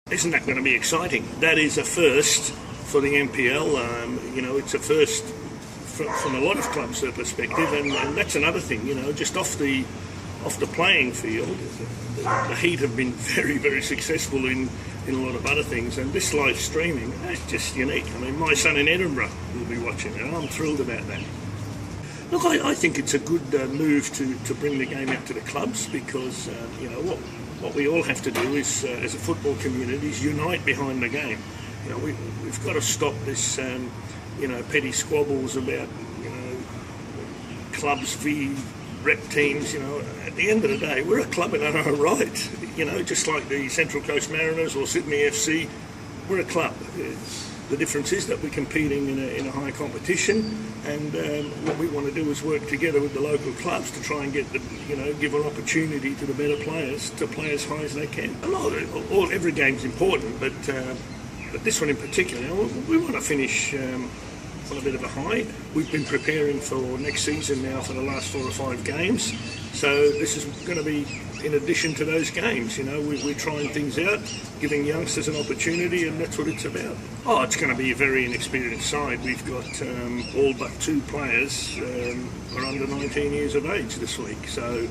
Isn't that going to be exciting? That is a first for the NPL. It's a first from a lot of clubs' perspective, and that's another thing. Just off the playing field, the Heat have been very, very successful in a lot of other things, and this live streaming, that's just unique. I mean, my son in Edinburgh will be watching it, and I'm thrilled about that. Look, I think it's a good move to bring the game out to the clubs, because what we all have to do is, as a football community, is unite behind the game. We've got to stop this, petty squabbles about, clubs v rep teams. At the end of the day, we're a club in our own right. Just like the Central Coast Mariners or Sydney FC, we're a club. The difference is that we're competing in a high competition, and what we want to do is work together with the local clubs to try and get give an opportunity to the better players to play as high as they can. Every game's important, but this one in particular, we want to finish on a bit of a high. We've been preparing for next season now for the last 4 or 5 games, so this is going to be in addition to those games. We're trying things out, giving youngsters an opportunity, and that's what it's about. It's going to be a very inexperienced side. We've got all but 2 players are under 19 years of age this week, so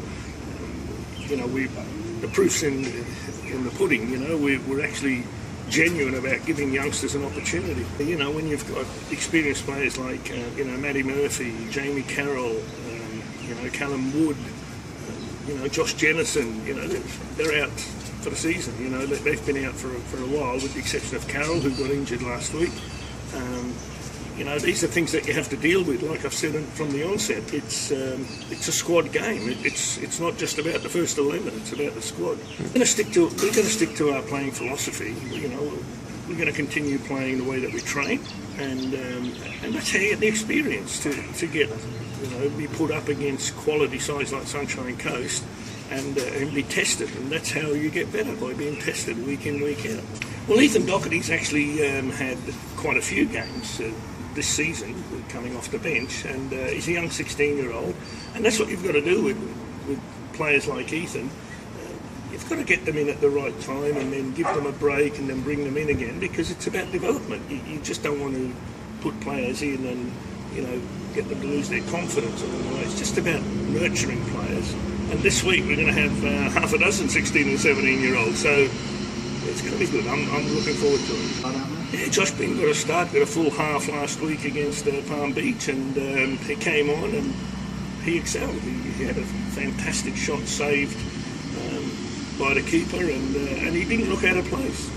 the proof's in the pudding. We're actually genuine about giving youngsters an opportunity. When you've got experienced players like Matty Murphy, Jamie Carroll, Callum Wood, Josh Jennison, they're out for the season. They've been out for a while, with the exception of Carroll, who got injured last week. These are things that you have to deal with. Like I've said from the onset, it's a squad game. It's not just about the first 11. It's about the squad. We're going to stick to our playing philosophy. We're going to continue playing the way that we train, and that's how you get the experience to get be put up against quality sides like Sunshine Coast and be tested. And that's how you get better, by being tested week in, week out. Well, Ethan Doherty's actually had quite a few games this season, coming off the bench, and he's a young 16-year-old, and that's what you've got to do with players like Ethan. You've got to get them in at the right time, and then give them a break, and then bring them in again, because it's about development. You just don't want to put players in and get them to lose their confidence along the way. It's just about nurturing players. And this week we're going to have half a dozen 16 and 17-year-olds, so it's going to be good. I'm looking forward to it. Yeah, Josh Bing got a start, got a full half last week against Palm Beach, and he came on and he excelled. He had a fantastic shot saved by the keeper, and he didn't look out of place.